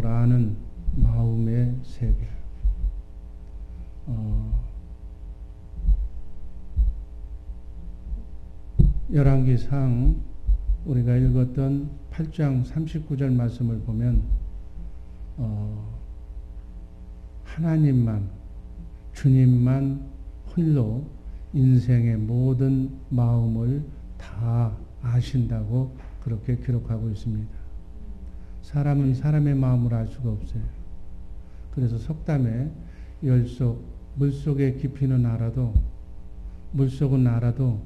마음을 아는 마음의 세계. 열왕기상 우리가 읽었던 8장 39절 말씀을 보면 하나님만, 주님만 홀로 인생의 모든 마음을 다 아신다고 그렇게 기록하고 있습니다. 사람은 사람의 마음을 알 수가 없어요. 그래서 속담에 물속의 깊이는 알아도, 물속은 알아도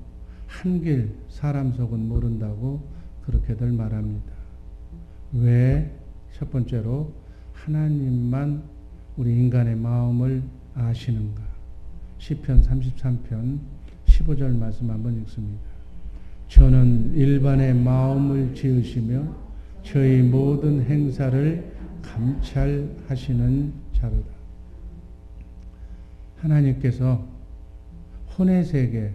한길 사람 속은 모른다고 그렇게들 말합니다. 왜? 첫 번째로 하나님만 우리 인간의 마음을 아시는가? 시편 33편 15절 말씀 한번 읽습니다. 저는 일반의 마음을 지으시며 저희 모든 행사를 감찰하시는 자로다. 하나님께서 혼의 세계,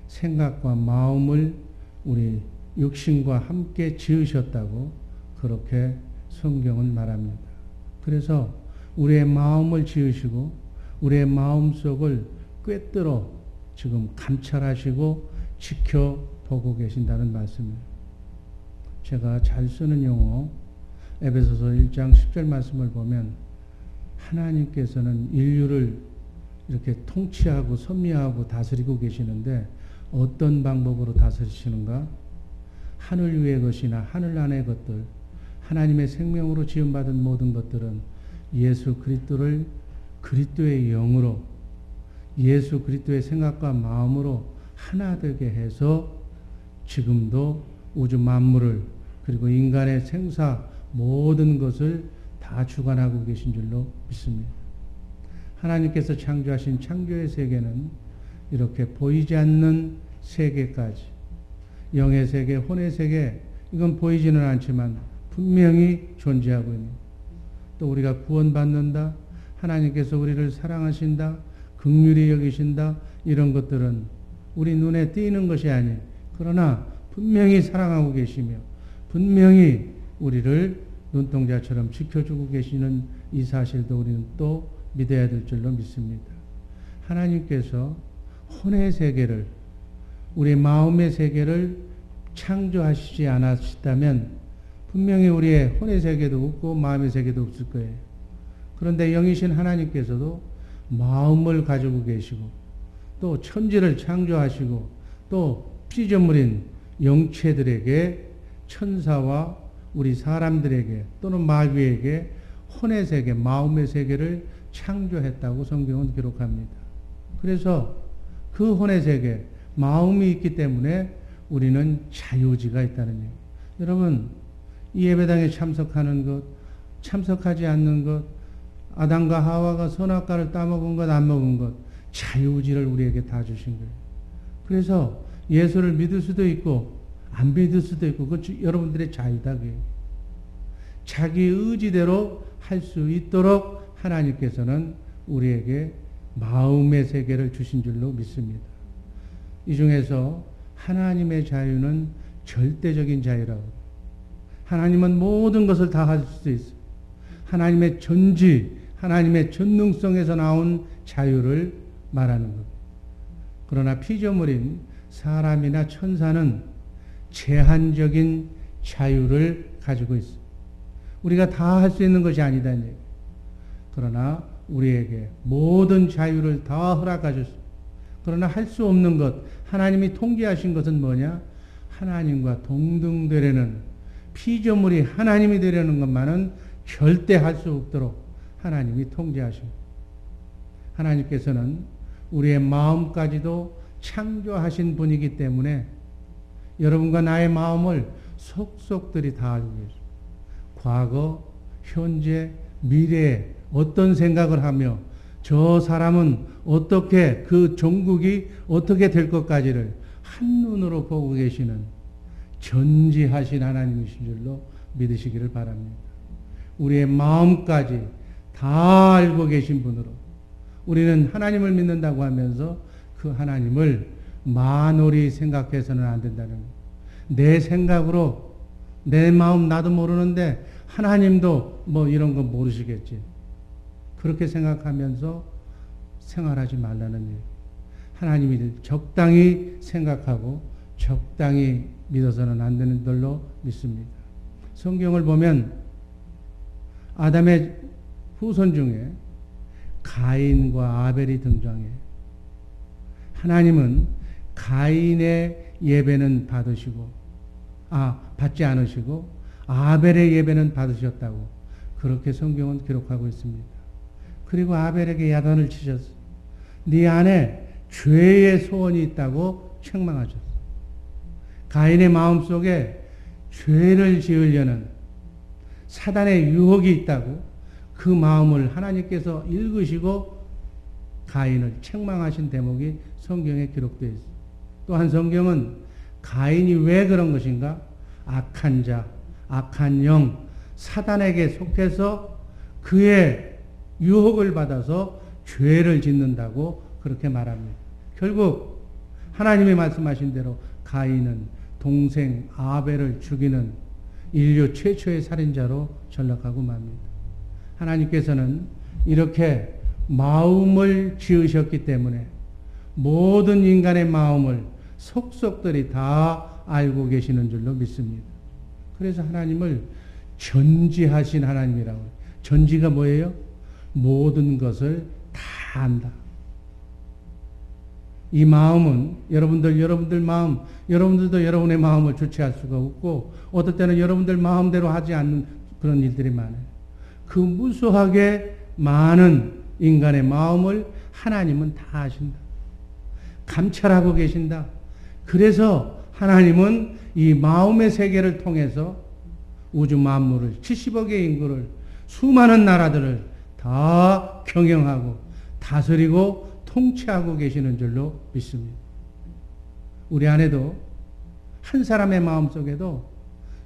생각과 마음을 우리 육신과 함께 지으셨다고 그렇게 성경은 말합니다. 그래서 우리의 마음을 지으시고 우리의 마음속을 꿰뚫어 지금 감찰하시고 지켜보고 계신다는 말씀이에요. 제가 잘 쓰는 용어 에베소서 1장 10절 말씀을 보면 하나님께서는 인류를 이렇게 통치하고 섭리하고 다스리고 계시는데 어떤 방법으로 다스리시는가? 하늘 위의 것이나 하늘 안의 것들, 하나님의 생명으로 지음받은 모든 것들은 예수 그리스도를 그리스도의 영으로, 예수 그리스도의 생각과 마음으로 하나 되게 해서 지금도 우주 만물을 그리고 인간의 생사 모든 것을 다 주관하고 계신 줄로 믿습니다. 하나님께서 창조하신 창조의 세계는 이렇게 보이지 않는 세계까지, 영의 세계, 혼의 세계, 이건 보이지는 않지만 분명히 존재하고 있는, 또 우리가 구원받는다, 하나님께서 우리를 사랑하신다, 긍휼히 여기신다, 이런 것들은 우리 눈에 띄는 것이 아닌, 그러나 분명히 사랑하고 계시며 분명히 우리를 눈동자처럼 지켜주고 계시는 이 사실도 우리는 또 믿어야 될 줄로 믿습니다. 하나님께서 혼의 세계를, 우리 마음의 세계를 창조하시지 않았다면 분명히 우리의 혼의 세계도 없고 마음의 세계도 없을 거예요. 그런데 영이신 하나님께서도 마음을 가지고 계시고 또 천지를 창조하시고 또 피조물인 영체들에게, 천사와 우리 사람들에게 또는 마귀에게 혼의 세계, 마음의 세계를 창조했다고 성경은 기록합니다. 그래서 그 혼의 세계, 마음이 있기 때문에 우리는 자유지가 있다는 얘기. 여러분, 이 예배당에 참석하는 것, 참석하지 않는 것, 아담과 하와가 선악과를 따먹은 것, 안 먹은 것, 자유지를 우리에게 다 주신 거예요. 그래서 예수를 믿을 수도 있고 안 믿을 수도 있고, 그건 여러분들의 자유다. 자기 의지대로 할 수 있도록 하나님께서는 우리에게 마음의 세계를 주신 줄로 믿습니다. 이 중에서 하나님의 자유는 절대적인 자유라고. 하나님은 모든 것을 다 할 수도 있어요. 하나님의 전지, 하나님의 전능성에서 나온 자유를 말하는 겁니다. 그러나 피조물인 사람이나 천사는 제한적인 자유를 가지고 있어요. 우리가 다 할 수 있는 것이 아니다는 얘기예요. 그러나 우리에게 모든 자유를 다 허락하셨어요. 그러나 할 수 없는 것, 하나님이 통제하신 것은 뭐냐? 하나님과 동등되려는, 피조물이 하나님이 되려는 것만은 절대 할 수 없도록 하나님이 통제하신 거예요. 하나님께서는 우리의 마음까지도 창조하신 분이기 때문에 여러분과 나의 마음을 속속들이 다 알고 계세요. 과거, 현재, 미래에 어떤 생각을 하며 저 사람은 어떻게, 그 종국이 어떻게 될 것까지를 한눈으로 보고 계시는 전지하신 하나님이신 줄로 믿으시기를 바랍니다. 우리의 마음까지 다 알고 계신 분으로 우리는 하나님을 믿는다고 하면서 그 하나님을 만홀히 생각해서는 안 된다는 거예요. 내 생각으로 내 마음 나도 모르는데 하나님도 뭐 이런 거 모르시겠지. 그렇게 생각하면서 생활하지 말라는 얘기. 하나님이 적당히 생각하고 적당히 믿어서는 안 되는 걸로 믿습니다. 성경을 보면 아담의 후손 중에 가인과 아벨이 등장해요. 하나님은 가인의 예배는 받지 않으시고 아벨의 예배는 받으셨다고 그렇게 성경은 기록하고 있습니다. 그리고 아벨에게 야단을 치셨어. 네 안에 죄의 소원이 있다고 책망하셨어. 가인의 마음속에 죄를 지으려는 사단의 유혹이 있다고 그 마음을 하나님께서 읽으시고 가인을 책망하신 대목이 성경에 기록되어 있습니다. 또한 성경은 가인이 왜 그런 것인가? 악한 자, 악한 영, 사단에게 속해서 그의 유혹을 받아서 죄를 짓는다고 그렇게 말합니다. 결국 하나님이 말씀하신 대로 가인은 동생 아벨을 죽이는 인류 최초의 살인자로 전락하고 맙니다. 하나님께서는 이렇게 마음을 지으셨기 때문에 모든 인간의 마음을 속속들이 다 알고 계시는 줄로 믿습니다. 그래서 하나님을 전지하신 하나님이라고. 전지가 뭐예요? 모든 것을 다 안다. 이 마음은 여러분들 마음, 여러분들도 여러분의 마음을 주체할 수가 없고 어떨 때는 여러분들 마음대로 하지 않는 그런 일들이 많아요. 그 무수하게 많은 인간의 마음을 하나님은 다 아신다. 감찰하고 계신다. 그래서 하나님은 이 마음의 세계를 통해서 우주 만물을 70억의 인구를 수많은 나라들을 다 경영하고 다스리고 통치하고 계시는 줄로 믿습니다. 우리 안에도 한 사람의 마음 속에도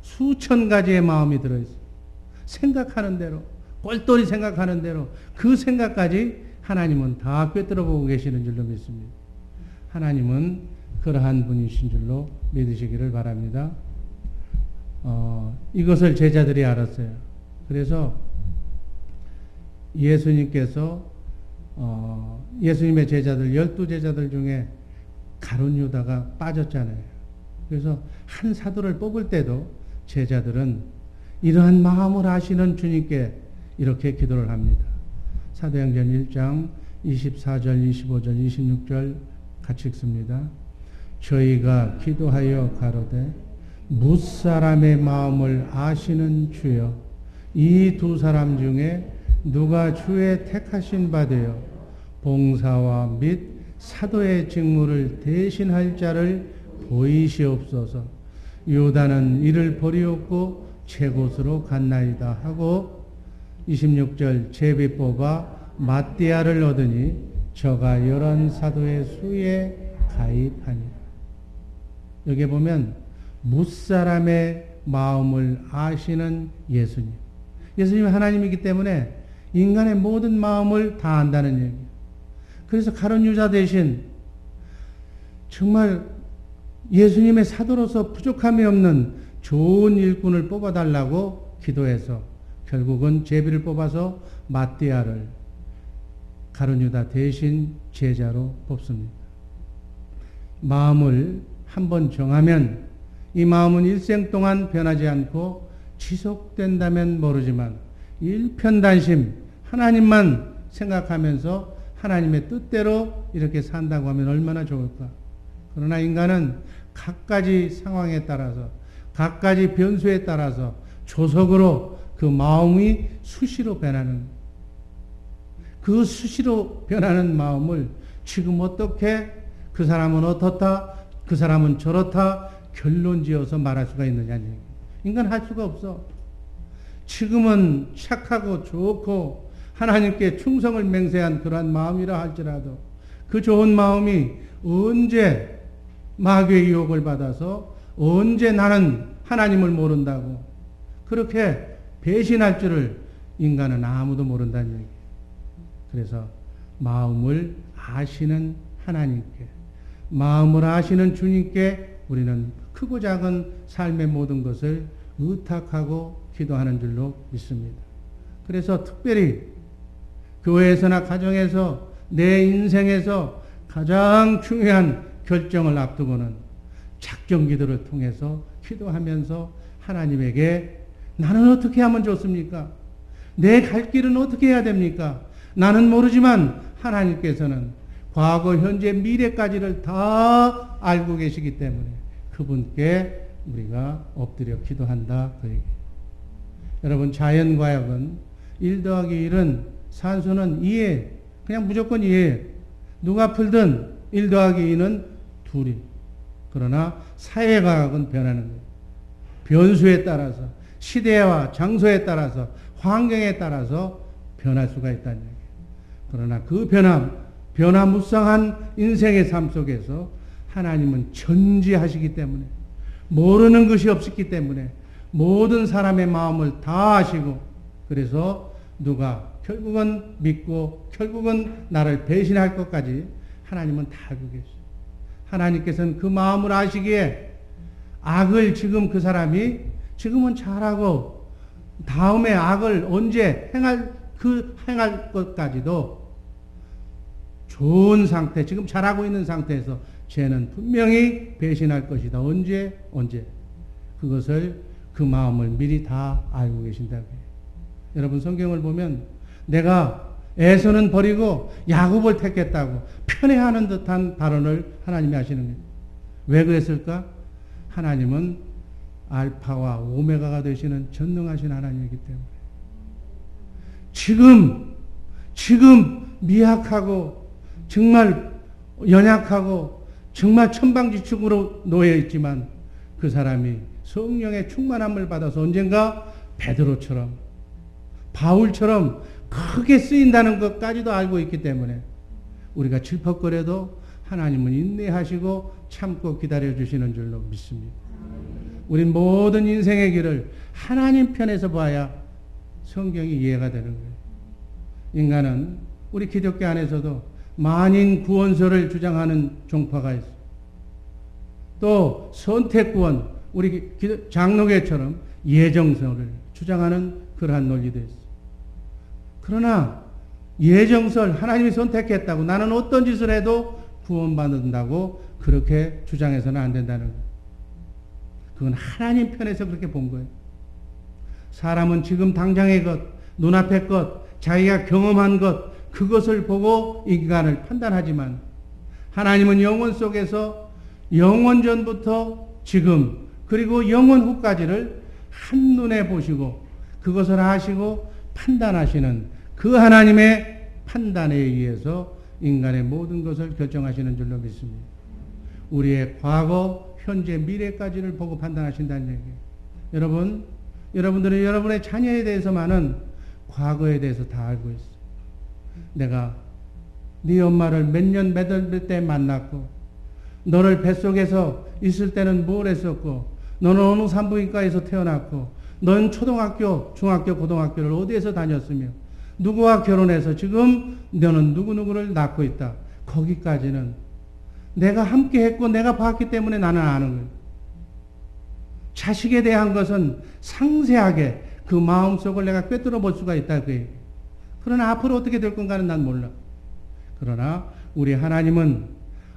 수천 가지의 마음이 들어있어요. 생각하는 대로 꼴똘히 생각하는 대로 그 생각까지 하나님은 다 꿰뚫어 보고 계시는 줄로 믿습니다. 하나님은 그러한 분이신 줄로 믿으시기를 바랍니다. 이것을 제자들이 알았어요. 그래서 예수님께서 예수님의 제자들 12제자들 중에 가룟 유다가 빠졌잖아요. 그래서 한 사도를 뽑을 때도 제자들은 이러한 마음을 아시는 주님께 이렇게 기도를 합니다. 사도행전 1장 24절, 25절, 26절 같이 읽습니다. 저희가 기도하여 가로되 뭇사람의 마음을 아시는 주여, 이 두 사람 중에 누가 주의 택하신 바 되어 봉사와 및 사도의 직무를 대신할 자를 보이시옵소서. 유다는 이를 버리었고 제 곳으로 갔나이다 하고 26절 제비 뽑아 마띠아를 얻으니 저가 11사도의 수에 가입하니라. 여기 보면 뭇사람의 마음을 아시는 예수님. 예수님이 하나님이기 때문에 인간의 모든 마음을 다 안다는 얘기예요. 그래서 가룟 유다 대신 정말 예수님의 사도로서 부족함이 없는 좋은 일꾼을 뽑아달라고 기도해서 결국은 제비를 뽑아서 마띠아를 가룟 유다 대신 제자로 뽑습니다. 마음을 한번 정하면 이 마음은 일생 동안 변하지 않고 지속된다면 모르지만 일편단심 하나님만 생각하면서 하나님의 뜻대로 이렇게 산다고 하면 얼마나 좋을까. 그러나 인간은 각가지 상황에 따라서 각가지 변수에 따라서 조석으로 그 마음이 수시로 변하는, 그 수시로 변하는 마음을 지금 어떻게 그 사람은 어떻다, 그 사람은 저렇다 결론 지어서 말할 수가 있느냐는 얘기예요. 인간 할 수가 없어. 지금은 착하고 좋고 하나님께 충성을 맹세한 그러한 마음이라 할지라도 그 좋은 마음이 언제 마귀의 유혹을 받아서 언제 나는 하나님을 모른다고 그렇게 배신할 줄을 인간은 아무도 모른다는 얘기예요. 그래서 마음을 아시는 하나님께, 마음을 아시는 주님께 우리는 크고 작은 삶의 모든 것을 의탁하고 기도하는 줄로 믿습니다. 그래서 특별히 교회에서나 가정에서 내 인생에서 가장 중요한 결정을 앞두고는 작정 기도를 통해서 기도하면서 하나님에게 나는 어떻게 하면 좋습니까? 내 갈 길은 어떻게 해야 됩니까? 나는 모르지만 하나님께서는 과거, 현재, 미래까지를 다 알고 계시기 때문에 그분께 우리가 엎드려 기도한다. 그 얘기. 여러분, 자연과학은 1 더하기 1은 산수는 2에 그냥 무조건 2에 누가 풀든 1 더하기 2는 2이. 그러나 사회과학은 변하는 거예요. 변수에 따라서 시대와 장소에 따라서 환경에 따라서 변할 수가 있다는 얘기예요. 그러나 그 변화무쌍한 인생의 삶 속에서 하나님은 전지하시기 때문에 모르는 것이 없었기 때문에 모든 사람의 마음을 다 아시고 그래서 누가 결국은 믿고 결국은 나를 배신할 것까지 하나님은 다 알고 계세요. 하나님께서는 그 마음을 아시기에 악을 지금 그 사람이 지금은 잘하고 다음에 악을 언제 행할 것까지도 좋은 상태, 지금 잘하고 있는 상태에서 쟤는 분명히 배신할 것이다. 언제? 그것을 그 마음을 미리 다 알고 계신다고 해요. 여러분 성경을 보면 내가 에서는 버리고 야곱을 택했다고 편애하는 듯한 발언을 하나님이 하시는 거예요. 왜 그랬을까? 하나님은 알파와 오메가가 되시는 전능하신 하나님이기 때문에 지금 미약하고 정말 연약하고 정말 천방지축으로 놓여 있지만 그 사람이 성령의 충만함을 받아서 언젠가 베드로처럼 바울처럼 크게 쓰인다는 것까지도 알고 있기 때문에 우리가 질퍽거려도 하나님은 인내하시고 참고 기다려주시는 줄로 믿습니다. 우린 모든 인생의 길을 하나님 편에서 봐야 성경이 이해가 되는 거예요. 인간은 우리 기독교 안에서도 만인 구원설을 주장하는 종파가 있어요. 또 선택구원, 우리 장로교처럼 예정설을 주장하는 그러한 논리도 있어요. 그러나 예정설, 하나님이 선택했다고 나는 어떤 짓을 해도 구원받는다고 그렇게 주장해서는 안 된다는 거예요. 그건 하나님 편에서 그렇게 본 거예요. 사람은 지금 당장의 것, 눈앞의 것, 자기가 경험한 것, 그것을 보고 인간을 판단하지만 하나님은 영원 속에서 영원 전부터 지금 그리고 영원 후까지를 한눈에 보시고 그것을 아시고 판단하시는 그 하나님의 판단에 의해서 인간의 모든 것을 결정하시는 줄로 믿습니다. 우리의 과거, 현재, 미래까지를 보고 판단하신다는 얘기예요. 여러분들은 여러분의 자녀에 대해서만은 과거에 대해서 다 알고 있어요. 내가 네 엄마를 몇 년 몇 때 만났고 너를 뱃속에서 있을 때는 뭘 했었고 너는 어느 산부인과에서 태어났고 넌 초등학교, 중학교, 고등학교를 어디에서 다녔으며 누구와 결혼해서 지금 너는 누구누구를 낳고 있다. 거기까지는 내가 함께 했고 내가 봤기 때문에 나는 아는 거예요. 자식에 대한 것은 상세하게 그 마음속을 내가 꿰뚫어 볼 수가 있다. 그 얘기. 그러나 앞으로 어떻게 될 건가는 난 몰라. 그러나 우리 하나님은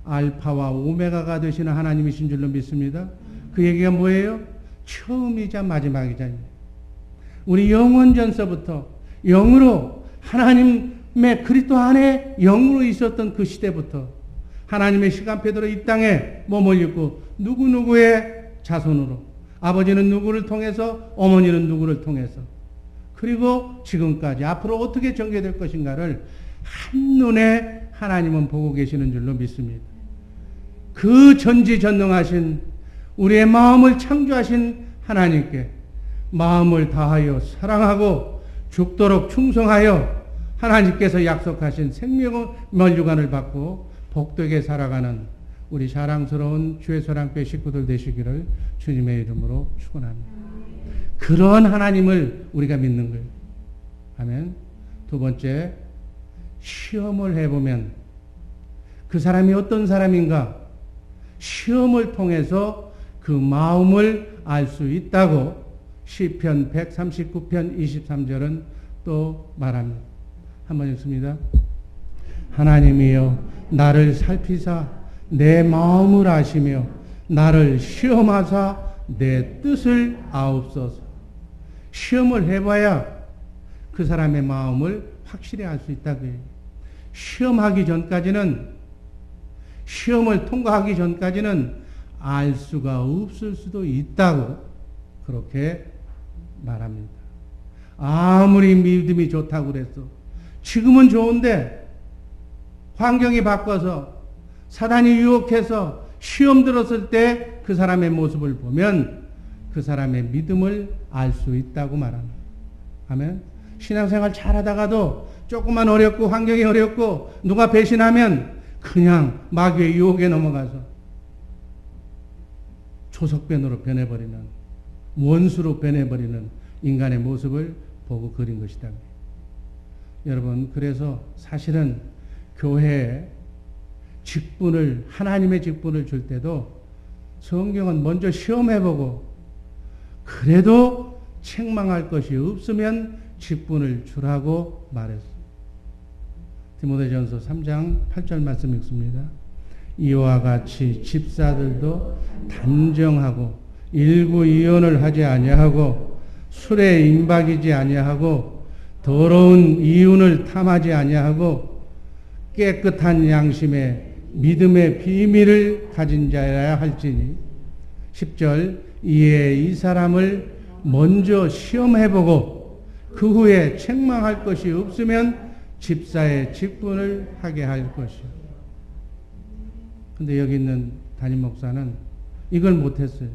알파와 오메가가 되시는 하나님이신 줄로 믿습니다. 그 얘기가 뭐예요? 처음이자 마지막이자. 우리 영원전서부터 영으로 하나님의 그리스도 안에 영으로 있었던 그 시대부터 하나님의 시간표대로 이 땅에 몸을 입고 누구누구의 자손으로 아버지는 누구를 통해서 어머니는 누구를 통해서 그리고 지금까지 앞으로 어떻게 전개될 것인가를 한눈에 하나님은 보고 계시는 줄로 믿습니다. 그 전지전능하신 우리의 마음을 창조하신 하나님께 마음을 다하여 사랑하고 죽도록 충성하여 하나님께서 약속하신 생명의 유관을 받고 복되게 살아가는 우리 자랑스러운 주의 사랑교회 식구들 되시기를 주님의 이름으로 축원합니다. 그런 하나님을 우리가 믿는 거예요. 아멘. 두 번째, 시험을 해보면 그 사람이 어떤 사람인가 시험을 통해서 그 마음을 알 수 있다고 시편 139편 23절은 또 말합니다. 한번 읽습니다. 하나님이여 나를 살피사 내 마음을 아시며 나를 시험하사 내 뜻을 아옵소서. 시험을 해봐야 그 사람의 마음을 확실히 알 수 있다고 해요. 시험하기 전까지는, 시험을 통과하기 전까지는 알 수가 없을 수도 있다고 그렇게 말합니다. 아무리 믿음이 좋다고 그랬어. 지금은 좋은데 환경이 바꿔서 사단이 유혹해서 시험 들었을 때 그 사람의 모습을 보면 그 사람의 믿음을 알 수 있다고 말합니다. 아멘. 신앙생활 잘하다가도 조금만 어렵고 환경이 어렵고 누가 배신하면 그냥 마귀의 유혹에 넘어가서 조석변으로 변해버리는, 원수로 변해버리는 인간의 모습을 보고 그린 것이다. 여러분, 그래서 사실은 교회에 직분을, 하나님의 직분을 줄 때도 성경은 먼저 시험해보고 그래도 책망할 것이 없으면 직분을 주라고 말했습니다. 디모데전서 3장 8절 말씀 읽습니다. 이와 같이 집사들도 단정하고 일구이언을 하지 아니하고 술에 임박이지 아니하고 더러운 이윤을 탐하지 아니하고 깨끗한 양심에 믿음의 비밀을 가진 자여야 할지니 10절 이에 이 사람을 먼저 시험해보고 그 후에 책망할 것이 없으면 집사의 직분을 하게 할 것이요. 근데 여기 있는 담임 목사는 이걸 못했어요.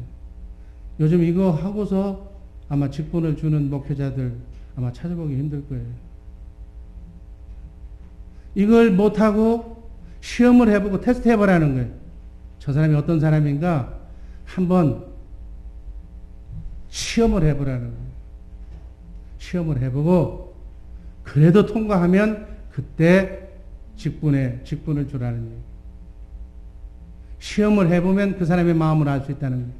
요즘 이거 하고서 아마 직분을 주는 목회자들 아마 찾아보기 힘들 거예요. 이걸 못하고 시험을 해보고 테스트 해보라는 거예요. 저 사람이 어떤 사람인가 한번 시험을 해보라는 거예요. 시험을 해보고 그래도 통과하면 그때 직분을 주라는 얘기예요. 시험을 해보면 그 사람의 마음을 알 수 있다는 거예요.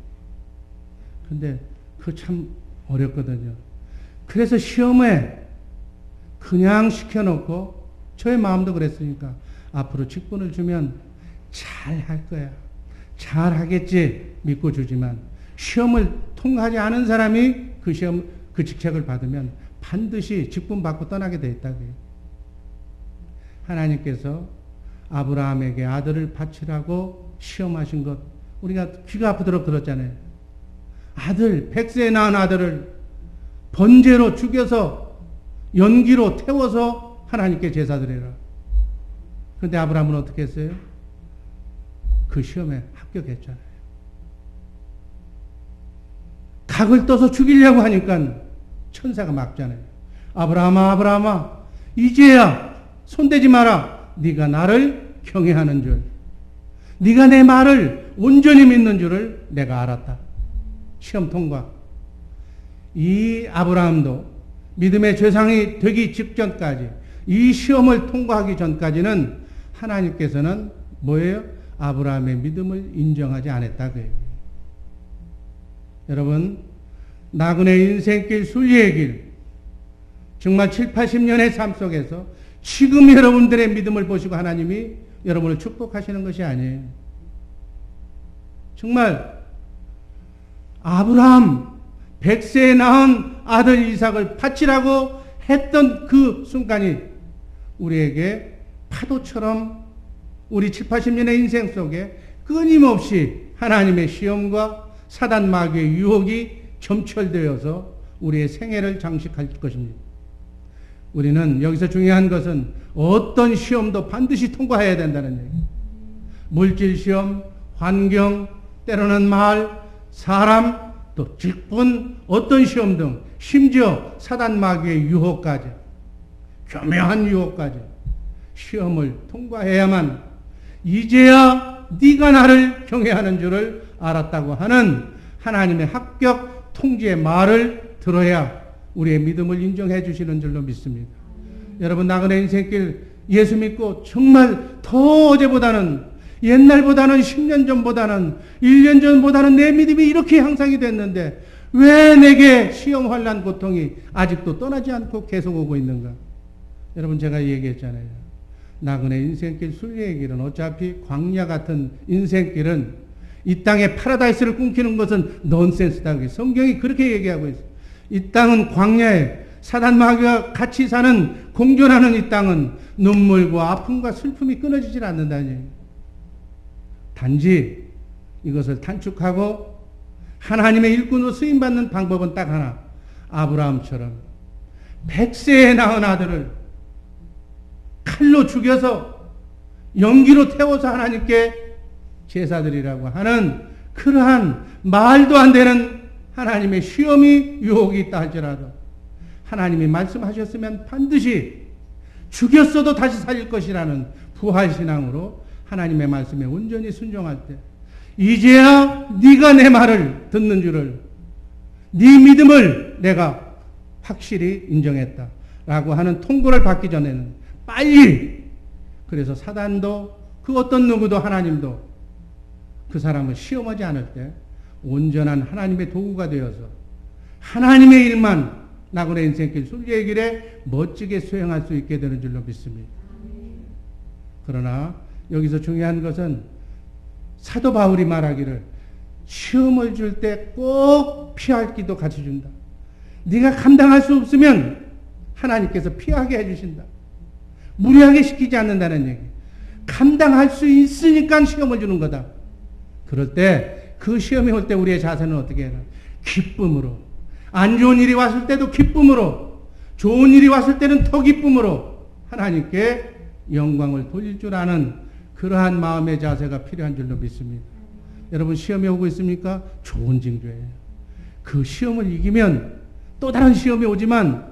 근데 그거 참 어렵거든요. 그래서 시험에 그냥 시켜놓고 저의 마음도 그랬으니까 앞으로 직분을 주면 잘 할 거야. 잘 하겠지 믿고 주지만 시험을 통과하지 않은 사람이 그 시험, 그 직책을 받으면 반드시 직분 받고 떠나게 돼 있다고요. 하나님께서 아브라함에게 아들을 바치라고 시험하신 것 우리가 귀가 아프도록 들었잖아요. 아들, 100세에 낳은 아들을 번제로 죽여서 연기로 태워서 하나님께 제사 드려라. 그런데 아브라함은 어떻게 했어요? 그 시험에 합격했잖아요. 각을 떠서 죽이려고 하니까 천사가 막잖아요. 아브라함아, 아브라함아, 이제야 손대지 마라. 네가 나를 경외하는 줄, 네가 내 말을 온전히 믿는 줄을 내가 알았다. 시험 통과. 이 아브라함도 믿음의 죄상이 되기 직전까지, 이 시험을 통과하기 전까지는 하나님께서는 뭐예요? 아브라함의 믿음을 인정하지 않았다고요. 여러분, 나그네 인생길, 순리의 길, 정말 7, 80년의 삶 속에서 지금 여러분들의 믿음을 보시고 하나님이 여러분을 축복하시는 것이 아니에요. 정말 아브라함 100세에 낳은 아들 이삭을 바치라고 했던 그 순간이 우리에게 파도처럼 우리 7, 80년의 인생 속에 끊임없이 하나님의 시험과 사단 마귀의 유혹이 점철되어서 우리의 생애를 장식할 것입니다. 우리는 여기서 중요한 것은 어떤 시험도 반드시 통과해야 된다는 얘기. 물질 시험, 환경, 때로는 말, 사람, 또 직분, 어떤 시험 등 심지어 사단 마귀의 유혹까지, 교묘한 유혹까지 시험을 통과해야만 이제야 네가 나를 경외하는 줄을 알았다고 하는 하나님의 합격 통지의 말을 들어야 우리의 믿음을 인정해 주시는 줄로 믿습니다. 여러분, 나그네 인생길 예수 믿고 정말 더 어제보다는, 옛날보다는 10년 전보다는 1년 전보다는 내 믿음이 이렇게 향상이 됐는데 왜 내게 시험 환난 고통이 아직도 떠나지 않고 계속 오고 있는가? 여러분 제가 얘기했잖아요. 나그네 인생길 순례의 길은 어차피 광야 같은 인생길은 이 땅의 파라다이스를 꿈꾸는 것은 넌센스다. 성경이 그렇게 얘기하고 있어요. 이 땅은 광야에 사단 마귀와 같이 사는 공존하는 이 땅은 눈물과 아픔과 슬픔이 끊어지질 않는다는 얘기예요. 단지 이것을 단축하고 하나님의 일꾼으로 쓰임받는 방법은 딱 하나. 아브라함처럼 100세에 낳은 아들을 칼로 죽여서 연기로 태워서 하나님께 제사드리라고 하는 그러한 말도 안 되는 하나님의 시험이 유혹이 있다 할지라도 하나님이 말씀하셨으면 반드시 죽였어도 다시 살릴 것이라는 부활신앙으로 하나님의 말씀에 온전히 순종할 때 이제야 네가 내 말을 듣는 줄을 네 믿음을 내가 확실히 인정했다 라고 하는 통보를 받기 전에는 빨리 그래서 사단도 그 어떤 누구도 하나님도 그 사람을 시험하지 않을 때 온전한 하나님의 도구가 되어서 하나님의 일만 나그네 인생길 순례의 길에 멋지게 수행할 수 있게 되는 줄로 믿습니다. 그러나 여기서 중요한 것은 사도 바울이 말하기를 시험을 줄 때 꼭 피할 기도 같이 준다. 네가 감당할 수 없으면 하나님께서 피하게 해주신다. 무리하게 시키지 않는다는 얘기. 감당할 수 있으니까 시험을 주는 거다. 그럴 때 그 시험이 올 때 우리의 자세는 어떻게 해야 되나? 기쁨으로. 안 좋은 일이 왔을 때도 기쁨으로, 좋은 일이 왔을 때는 더 기쁨으로 하나님께 영광을 돌릴 줄 아는 그러한 마음의 자세가 필요한 줄로 믿습니다. 여러분 시험이 오고 있습니까? 좋은 징조예요. 그 시험을 이기면 또 다른 시험이 오지만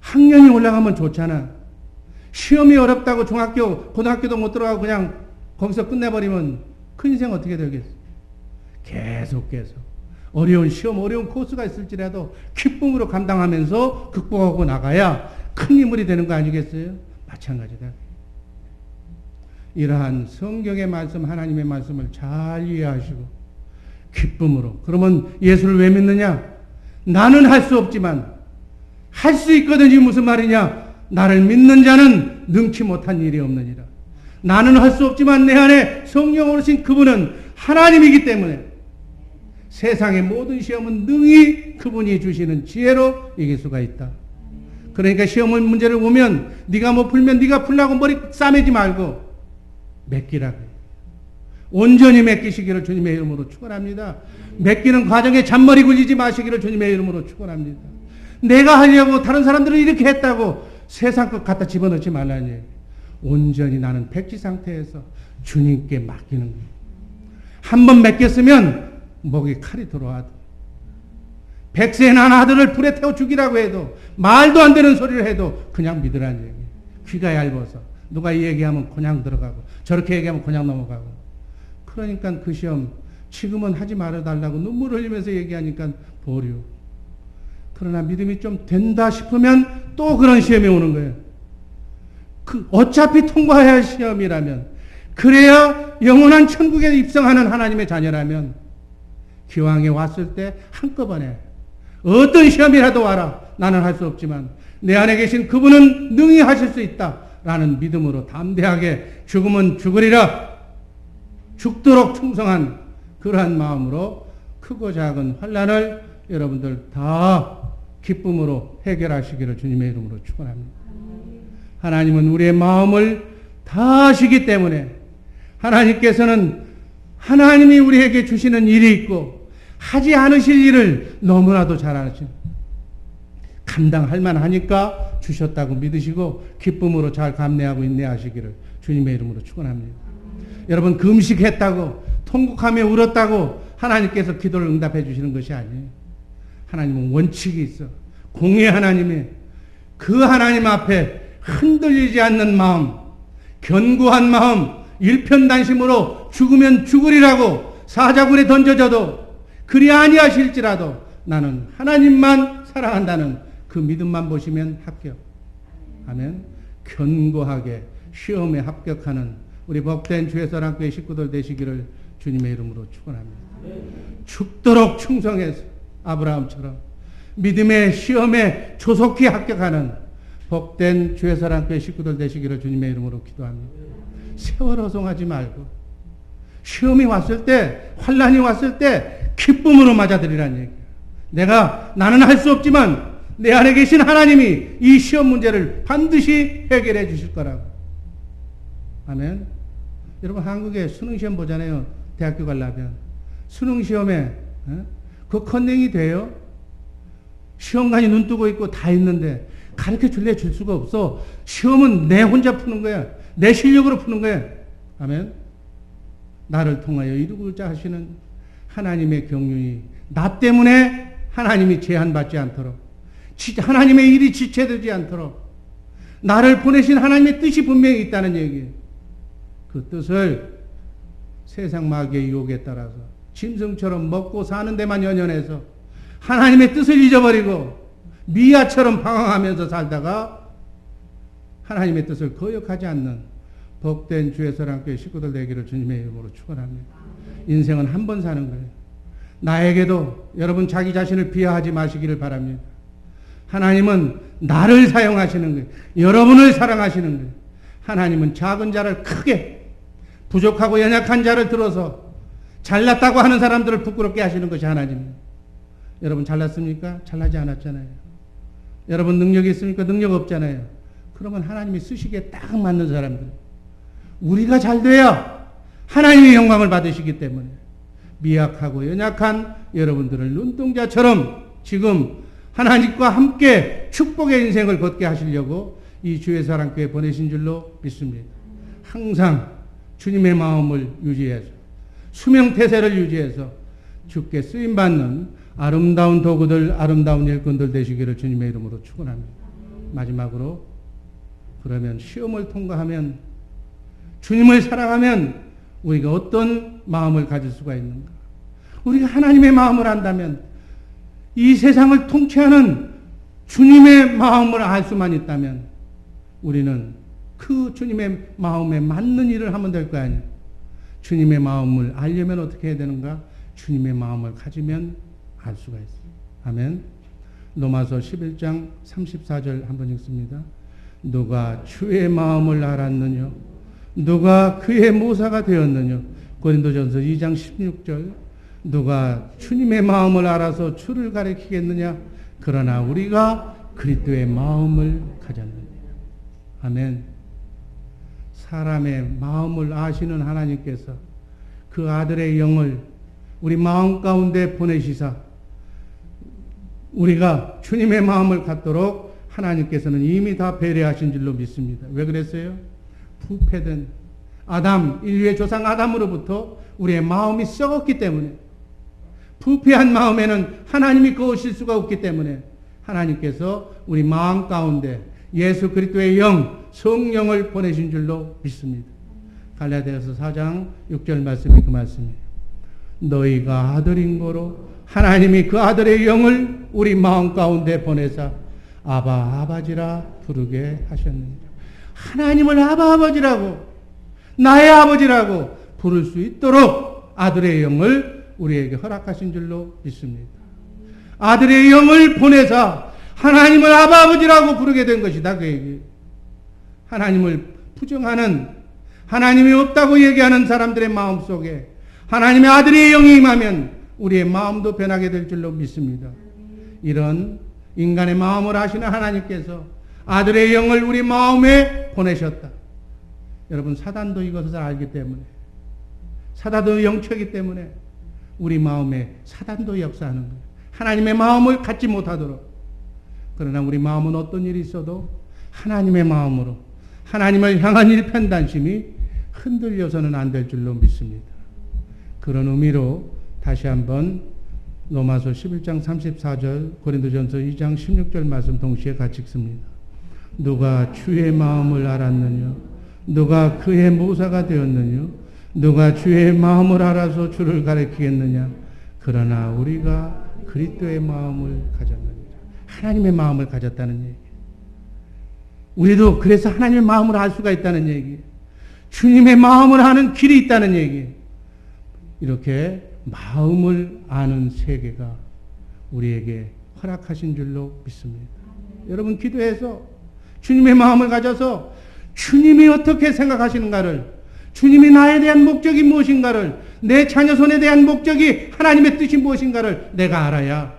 학년이 올라가면 좋잖아. 시험이 어렵다고 중학교, 고등학교도 못 들어가고 그냥 거기서 끝내버리면 그 인생 어떻게 되겠어? 계속 어려운 시험, 어려운 코스가 있을지라도 기쁨으로 감당하면서 극복하고 나가야 큰 인물이 되는 거 아니겠어요? 마찬가지다. 이러한 성경의 말씀, 하나님의 말씀을 잘 이해하시고 기쁨으로. 그러면 예수를 왜 믿느냐? 나는 할 수 없지만 할 수 있거든. 이 무슨 말이냐? 나를 믿는 자는 능치 못한 일이 없느니라. 나는 할 수 없지만 내 안에 성령으로 오신 그분은 하나님이기 때문에 세상의 모든 시험은 능히 그분이 주시는 지혜로 이길 수가 있다. 그러니까 시험의 문제를 보면 네가 뭐 풀면 네가 풀라고 머리 싸매지 말고 맡기라고. 온전히 맡기시기를 주님의 이름으로 축원합니다. 맡기는 과정에 잔머리 굴리지 마시기를 주님의 이름으로 축원합니다. 내가 하려고 다른 사람들은 이렇게 했다고 세상 것 갖다 집어넣지 말라는 얘기예요. 온전히 나는 백지 상태에서 주님께 맡기는 거예요. 한번 맡겼으면 목에 칼이 들어와도 100세에 난 아들을 불에 태워 죽이라고 해도 말도 안 되는 소리를 해도 그냥 믿으라는 얘기예요. 귀가 얇아서 누가 이 얘기하면 그냥 들어가고 저렇게 얘기하면 그냥 넘어가고. 그러니까 그 시험 지금은 하지 말아달라고 눈물 흘리면서 얘기하니까 보류. 그러나 믿음이 좀 된다 싶으면 또 그런 시험이 오는 거예요. 어차피 통과해야 할 시험이라면, 그래야 영원한 천국에 입성하는 하나님의 자녀라면 기왕에 왔을 때 한꺼번에 어떤 시험이라도 와라. 나는 할 수 없지만 내 안에 계신 그분은 능히 하실 수 있다 라는 믿음으로 담대하게 죽으면 죽으리라, 죽도록 충성한 그러한 마음으로 크고 작은 환난을 여러분들 다 기쁨으로 해결하시기를 주님의 이름으로 축원합니다. 하나님은 우리의 마음을 다 아시기 때문에 하나님께서는 하나님이 우리에게 주시는 일이 있고 하지 않으실 일을 너무나도 잘 아시죠. 감당할 만하니까 주셨다고 믿으시고 기쁨으로 잘 감내하고 인내하시기를 주님의 이름으로 축원합니다. 여러분 금식했다고 통곡하며 울었다고 하나님께서 기도를 응답해 주시는 것이 아니에요. 하나님은 원칙이 있어. 공의 하나님의 그 하나님 앞에 흔들리지 않는 마음, 견고한 마음, 일편단심으로 죽으면 죽으리라고 사자굴에 던져져도 그리 아니하실지라도 나는 하나님만 사랑한다는 그 믿음만 보시면 합격. 아멘. 견고하게 시험에 합격하는 우리 복된 주의사랑교회 식구들 되시기를 주님의 이름으로 축원합니다. 죽도록 충성해서 아브라함처럼 믿음의 시험에 조속히 합격하는 복된 주의 사랑교회 식구들 되시기를 주님의 이름으로 기도합니다. 세월 허송하지 말고 시험이 왔을 때, 환난이 왔을 때 기쁨으로 맞아들이라는 얘기예요. 나는 할 수 없지만 내 안에 계신 하나님이 이 시험 문제를 반드시 해결해 주실 거라고. 아멘. 여러분, 한국에 수능시험 보잖아요. 대학교 가려면 수능시험에 그 컨닝이 돼요? 시험관이 눈 뜨고 있고 다 있는데 가르쳐 줄래 줄 수가 없어. 시험은 내 혼자 푸는 거야. 내 실력으로 푸는 거야. 아멘. 나를 통하여 이루고자 하시는 하나님의 경륜이 나 때문에 하나님이 제한받지 않도록, 하나님의 일이 지체되지 않도록 나를 보내신 하나님의 뜻이 분명히 있다는 얘기예요. 그 뜻을 세상 마귀의 유혹에 따라서 짐승처럼 먹고 사는 데만 연연해서 하나님의 뜻을 잊어버리고 미아처럼 방황하면서 살다가 하나님의 뜻을 거역하지 않는 복된 주의 사랑교회 식구들 되기를 주님의 이름으로 축원합니다. 인생은 한 번 사는 거예요. 나에게도 여러분 자기 자신을 비하하지 마시기를 바랍니다. 하나님은 나를 사용하시는 거예요. 여러분을 사랑하시는 거예요. 하나님은 작은 자를 크게, 부족하고 연약한 자를 들어서 잘났다고 하는 사람들을 부끄럽게 하시는 것이 하나님입니다. 여러분 잘났습니까? 잘나지 않았잖아요. 여러분 능력이 있습니까? 능력 없잖아요. 그러면 하나님이 쓰시기에 딱 맞는 사람들. 우리가 잘 돼야 하나님의 영광을 받으시기 때문에 미약하고 연약한 여러분들을 눈동자처럼 지금 하나님과 함께 축복의 인생을 걷게 하시려고 이 주의 사랑교회 보내신 줄로 믿습니다. 항상 주님의 마음을 유지해서 수명태세를 유지해서 주께 쓰임받는 아름다운 도구들, 아름다운 일꾼들 되시기를 주님의 이름으로 축원합니다. 마지막으로, 그러면 시험을 통과하면, 주님을 사랑하면 우리가 어떤 마음을 가질 수가 있는가? 우리가 하나님의 마음을 안다면, 이 세상을 통치하는 주님의 마음을 알 수만 있다면 우리는 그 주님의 마음에 맞는 일을 하면 될 거 아니에요. 주님의 마음을 알려면 어떻게 해야 되는가? 주님의 마음을 가지면 알 수가 있어요. 아멘. 로마서 11장 34절 한번 읽습니다. 누가 주의 마음을 알았느냐? 누가 그의 모사가 되었느냐? 고린도전서 2장 16절. 누가 주님의 마음을 알아서 주를 가리키겠느냐? 그러나 우리가 그리스도의 마음을 가졌느냐. 아멘. 사람의 마음을 아시는 하나님께서 그 아들의 영을 우리 마음 가운데 보내시사 우리가 주님의 마음을 갖도록 하나님께서는 이미 다 배려하신 줄로 믿습니다. 왜 그랬어요? 부패된 아담, 인류의 조상 아담으로부터 우리의 마음이 썩었기 때문에, 부패한 마음에는 하나님이 거우실 수가 없기 때문에 하나님께서 우리 마음 가운데 예수 그리스도의 영, 성령을 보내신 줄로 믿습니다. 갈라디아서 4장 6절 말씀이 그 말씀이에요. 너희가 아들인 거로 하나님이 그 아들의 영을 우리 마음 가운데 보내사 아바 아버지라 부르게 하셨느니라. 하나님을 아바 아버지라고, 나의 아버지라고 부를 수 있도록 아들의 영을 우리에게 허락하신 줄로 믿습니다. 아들의 영을 보내사 하나님을 아바 아버지라고 부르게 된 것이다. 그 얘기. 하나님을 부정하는, 하나님이 없다고 얘기하는 사람들의 마음 속에 하나님의 아들의 영이 임하면 우리의 마음도 변하게 될 줄로 믿습니다. 이런 인간의 마음을 아시는 하나님께서 아들의 영을 우리 마음에 보내셨다. 여러분, 사단도 이것을 알기 때문에, 사단도 영체이기 때문에 우리 마음에 사단도 역사하는 거예요. 하나님의 마음을 갖지 못하도록. 그러나 우리 마음은 어떤 일이 있어도 하나님의 마음으로 하나님을 향한 일편단심이 흔들려서는 안 될 줄로 믿습니다. 그런 의미로 다시 한번 로마서 11장 34절, 고린도전서 2장 16절 말씀 동시에 같이 읽습니다. 누가 주의 마음을 알았느냐? 누가 그의 모사가 되었느냐? 누가 주의 마음을 알아서 주를 가리키겠느냐? 그러나 우리가 그리스도의 마음을 가졌느니라. 하나님의 마음을 가졌다는 얘기. 우리도 그래서 하나님의 마음을 알 수가 있다는 얘기. 주님의 마음을 아는 길이 있다는 얘기. 이렇게 마음을 아는 세계가 우리에게 허락하신 줄로 믿습니다. 여러분 기도해서 주님의 마음을 가져서 주님이 어떻게 생각하시는가를, 주님이 나에 대한 목적이 무엇인가를, 내 자녀 손에 대한 목적이 하나님의 뜻이 무엇인가를 내가 알아야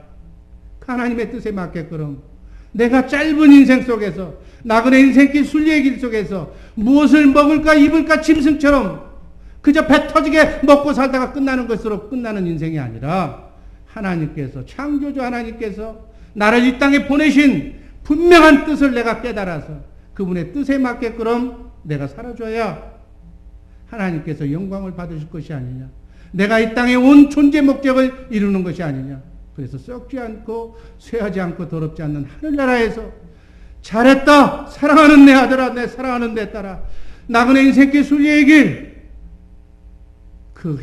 그 하나님의 뜻에 맞게끔 내가 짧은 인생 속에서, 나그네 인생길 순례의 길 속에서 무엇을 먹을까 입을까 짐승처럼 그저 배 터지게 먹고 살다가 끝나는 것으로 끝나는 인생이 아니라, 하나님께서, 창조주 하나님께서 나를 이 땅에 보내신 분명한 뜻을 내가 깨달아서 그분의 뜻에 맞게끔 내가 살아줘야 하나님께서 영광을 받으실 것이 아니냐, 내가 이 땅에 온 존재 목적을 이루는 것이 아니냐. 그래서 썩지 않고 쇠하지 않고 더럽지 않는 하늘나라에서 잘했다, 사랑하는 내 아들아, 내 사랑하는 내 딸아, 나그네 인생길 순례의 길, 그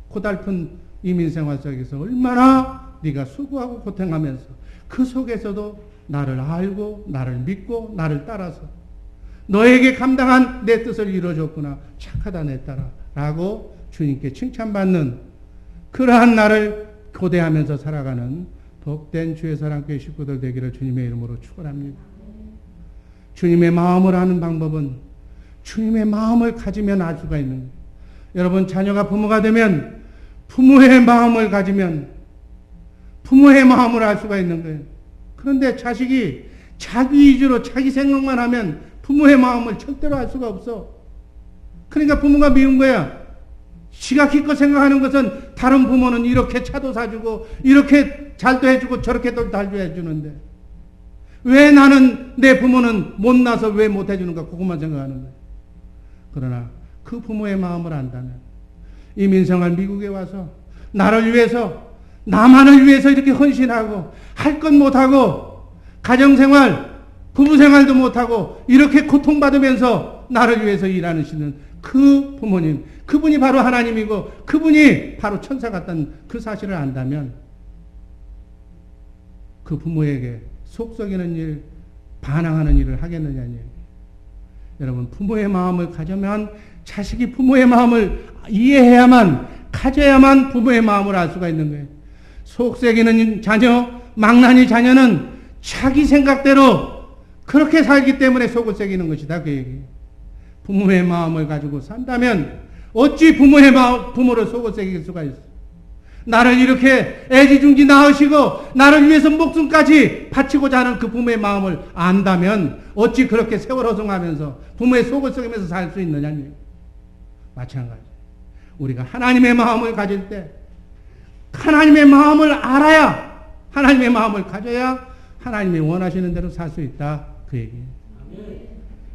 고달픈 이민생활 속에서 얼마나 네가 수고하고 고생하면서 그 속에서도 나를 알고 나를 믿고 나를 따라서 너에게 감당한 내 뜻을 이루어줬구나, 착하다 내 딸아 라고 주님께 칭찬받는 그러한 나를 고대하면서 살아가는 복된 주의 사랑교회 식구들 되기를 주님의 이름으로 축원합니다. 주님의 마음을 아는 방법은 주님의 마음을 가지면 알 수가 있는 거예요. 여러분 자녀가 부모가 되면 부모의 마음을 가지면 부모의 마음을 알 수가 있는 거예요. 그런데 자식이 자기 위주로 자기 생각만 하면 부모의 마음을 절대로 알 수가 없어. 그러니까 부모가 미운 거야. 지가 기껏 생각하는 것은 다른 부모는 이렇게 차도 사주고 이렇게 잘도 해주고 저렇게도 잘도 해주는데 왜 나는, 내 부모는 못나서 왜 못해주는가, 그것만 생각하는 거야. 그러나 그 부모의 마음을 안다면, 이민생활 미국에 와서 나를 위해서, 나만을 위해서 이렇게 헌신하고 할 건 못하고 가정생활, 부부생활도 못하고 이렇게 고통받으면서 나를 위해서 일하시는 그 부모님, 그분이 바로 하나님이고 그분이 바로 천사 같다는 그 사실을 안다면 그 부모에게 속 썩이는 일, 반항하는 일을 하겠느냐는 얘기예요. 여러분 부모의 마음을 가져면, 자식이 부모의 마음을 이해해야만, 가져야만 부모의 마음을 알 수가 있는 거예요. 속썩이는 자녀, 망나니 자녀는 자기 생각대로 그렇게 살기 때문에 속을 썩이는 것이다, 그 얘기예요. 부모의 마음을 가지고 산다면 어찌 부모를 속을 썩일 수가 있어. 나를 이렇게 애지중지 낳으시고 나를 위해서 목숨까지 바치고자 하는 그 부모의 마음을 안다면 어찌 그렇게 세월 허송하면서 부모의 속을 썩이면서 살 수 있느냐니. 마찬가지. 우리가 하나님의 마음을 가질 때, 하나님의 마음을 알아야, 하나님의 마음을 가져야 하나님이 원하시는 대로 살 수 있다, 그 얘기예요.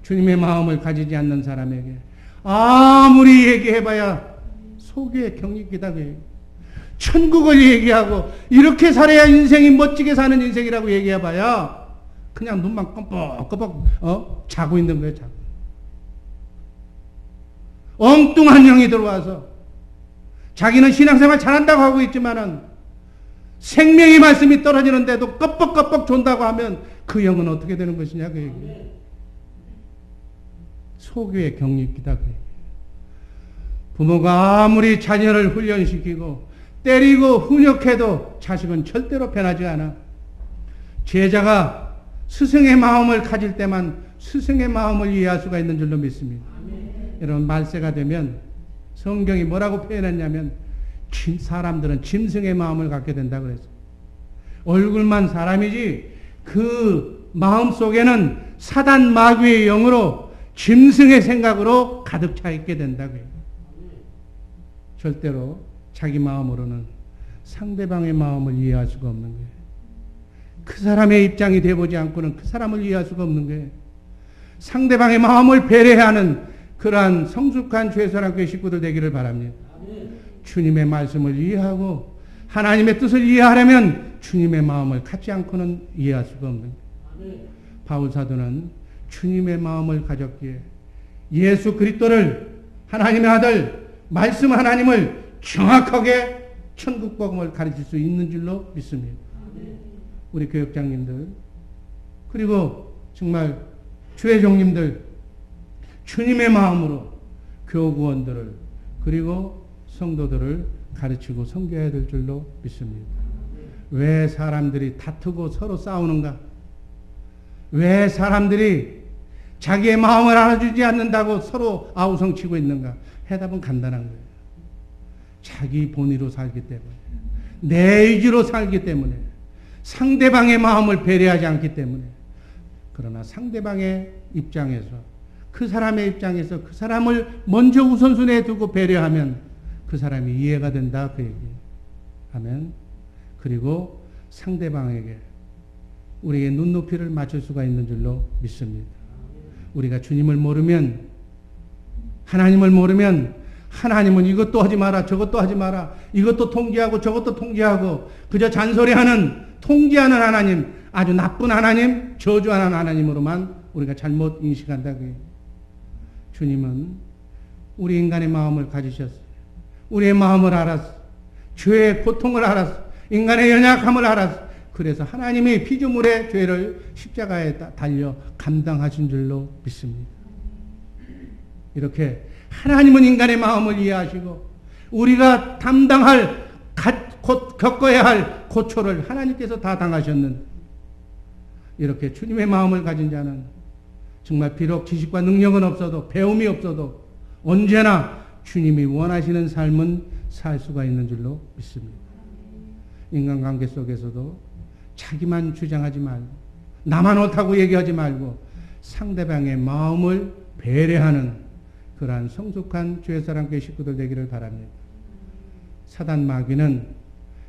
주님의 마음을 가지지 않는 사람에게 아무리 얘기해봐야 속에 경직이다, 그 얘기예요. 천국을 얘기하고 이렇게 살아야 인생이 멋지게 사는 인생이라고 얘기해봐야 그냥 눈만 껌뻑껌뻑 자고 있는 거예요. 자고. 엉뚱한 영이 들어와서 자기는 신앙생활 잘한다고 하고 있지만은 생명의 말씀이 떨어지는데도 껌뻑껌뻑 존다고 하면 그 영은 어떻게 되는 것이냐, 그 얘기예요. 속에 경직이다, 그 얘기예요. 부모가 아무리 자녀를 훈련시키고 때리고 훈육해도 자식은 절대로 변하지 않아. 제자가 스승의 마음을 가질 때만 스승의 마음을 이해할 수가 있는 줄로 믿습니다. 여러분 말세가 되면 성경이 뭐라고 표현했냐면 사람들은 짐승의 마음을 갖게 된다 그랬어요. 얼굴만 사람이지 그 마음 속에는 사단 마귀의 영으로 짐승의 생각으로 가득 차 있게 된다고요. 절대로 자기 마음으로는 상대방의 마음을 이해할 수가 없는 거예요. 그 사람의 입장이 돼보지 않고는 그 사람을 이해할 수가 없는 거예요. 상대방의 마음을 배려하는 그러한 성숙한 주의사랑교회 식구들 되기를 바랍니다. 주님의 말씀을 이해하고 하나님의 뜻을 이해하려면 주님의 마음을 갖지 않고는 이해할 수가 없는 거예요. 바울 사도는 주님의 마음을 가졌기에 예수 그리스도를, 하나님의 아들, 말씀 하나님을 정확하게 천국 복음을 가르칠 수 있는 줄로 믿습니다. 우리 교역장님들, 그리고 정말 주의 종님들, 주님의 마음으로 교구원들을 그리고 성도들을 가르치고 섬겨야 될 줄로 믿습니다. 왜 사람들이 다투고 서로 싸우는가? 왜 사람들이 자기의 마음을 알아주지 않는다고 서로 아우성치고 있는가? 해답은 간단한 거예요. 자기 본의로 살기 때문에, 내 의지로 살기 때문에, 상대방의 마음을 배려하지 않기 때문에. 그러나 상대방의 입장에서, 그 사람의 입장에서 그 사람을 먼저 우선순위에 두고 배려하면 그 사람이 이해가 된다, 그 얘기예요. 아멘. 그리고 상대방에게 우리의 눈높이를 맞출 수가 있는 줄로 믿습니다. 우리가 주님을 모르면, 하나님을 모르면, 하나님은 이것도 하지 마라, 저것도 하지 마라, 이것도 통제하고 저것도 통제하고, 그저 잔소리하는, 통제하는 하나님, 아주 나쁜 하나님, 저주하는 하나님으로만 우리가 잘못 인식한다. 주님은 우리 인간의 마음을 가지셨어요. 우리의 마음을 알았어. 죄의 고통을 알았어. 인간의 연약함을 알았어. 그래서 하나님이 피조물의 죄를 십자가에 달려 감당하신 줄로 믿습니다. 이렇게 하나님은 인간의 마음을 이해하시고 우리가 담당할, 겪어야 할 고초를 하나님께서 다 당하셨는데, 이렇게 주님의 마음을 가진 자는 정말 비록 지식과 능력은 없어도, 배움이 없어도 언제나 주님이 원하시는 삶은 살 수가 있는 줄로 믿습니다. 인간관계 속에서도 자기만 주장하지 말고, 나만 옳다고 얘기하지 말고, 상대방의 마음을 배려하는 그러한 성숙한 주의사랑교회 식구들 되기를 바랍니다. 사단 마귀는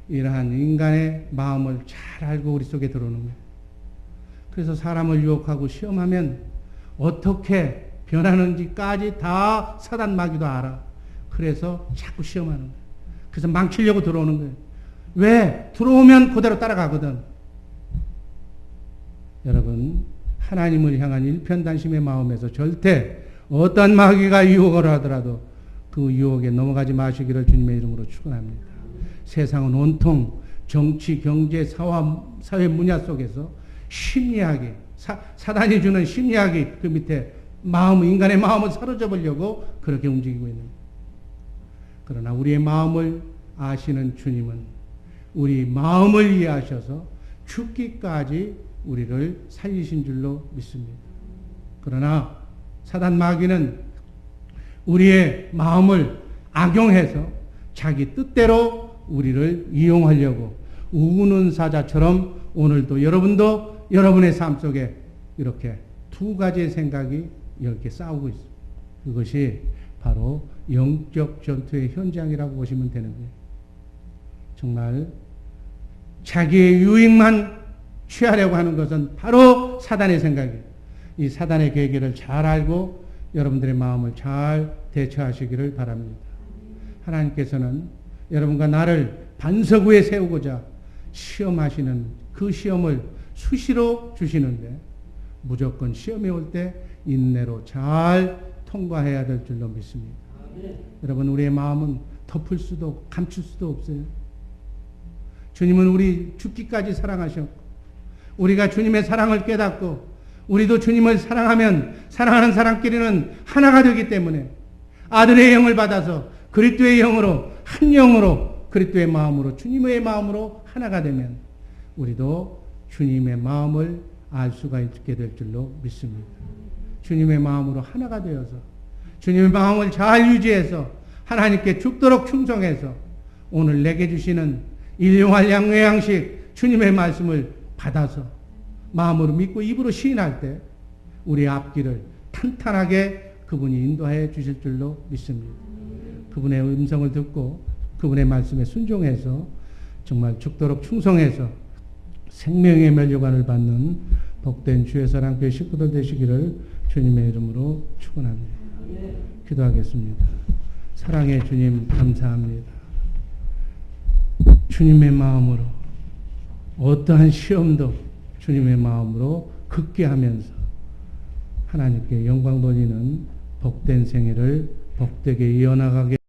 이러한 인간의 마음을 잘 알고 우리 속에 들어오는 거예요. 그래서 사람을 유혹하고 시험하면 어떻게 변하는지까지 다 사단 마귀도 알아. 그래서 자꾸 시험하는 거예요. 그래서 망치려고 들어오는 거예요. 왜? 들어오면 그대로 따라가거든. 여러분, 하나님을 향한 일편단심의 마음에서 절대 어떤 마귀가 유혹을 하더라도 그 유혹에 넘어가지 마시기를 주님의 이름으로 축원합니다. 세상은 온통 정치, 경제, 사회 분야 속에서 심리학이, 사단이 주는 심리학이 그 밑에 인간의 마음을 사로잡으려고 그렇게 움직이고 있는 거예요. 그러나 우리의 마음을 아시는 주님은 우리 마음을 이해하셔서 죽기까지 우리를 살리신 줄로 믿습니다. 그러나 사단 마귀는 우리의 마음을 악용해서 자기 뜻대로 우리를 이용하려고 우는 사자처럼 오늘도 여러분도 여러분의 삶 속에 이렇게 두 가지의 생각이 이렇게 싸우고 있습니다. 그것이 바로 영적 전투의 현장이라고 보시면 되는 거예요. 정말 자기의 유익만 취하려고 하는 것은 바로 사단의 생각이에요. 이 사단의 계기를 잘 알고 여러분들의 마음을 잘 대처하시기를 바랍니다. 하나님께서는 여러분과 나를 반석 위에 세우고자 시험하시는 그 시험을 수시로 주시는데 무조건 시험이 올 때 인내로 잘 통과해야 될 줄로 믿습니다. 여러분, 우리의 마음은 덮을 수도 감출 수도 없어요. 주님은 우리 죽기까지 사랑하셨고 우리가 주님의 사랑을 깨닫고 우리도 주님을 사랑하면 사랑하는 사람끼리는 하나가 되기 때문에 아들의 영을 받아서 그리스도의 영으로 한 영으로 그리스도의 마음으로 주님의 마음으로 하나가 되면 우리도 주님의 마음을 알 수가 있게 될 줄로 믿습니다. 주님의 마음으로 하나가 되어서 주님의 마음을 잘 유지해서 하나님께 죽도록 충성해서 오늘 내게 주시는 일용할 양의 양식 주님의 말씀을 받아서 마음으로 믿고 입으로 시인할 때 우리의 앞길을 탄탄하게 그분이 인도해 주실 줄로 믿습니다. 그분의 음성을 듣고 그분의 말씀에 순종해서 정말 죽도록 충성해서 생명의 면류관을 받는 복된 주의 사랑교회 식구들 되시기를 주님의 이름으로 축원합니다. 기도하겠습니다. 사랑의 주님 감사합니다. 주님의 마음으로 어떠한 시험도 주님의 마음으로 극기하면서 하나님께 영광 돌리는 복된 생애를 복되게 이어나가게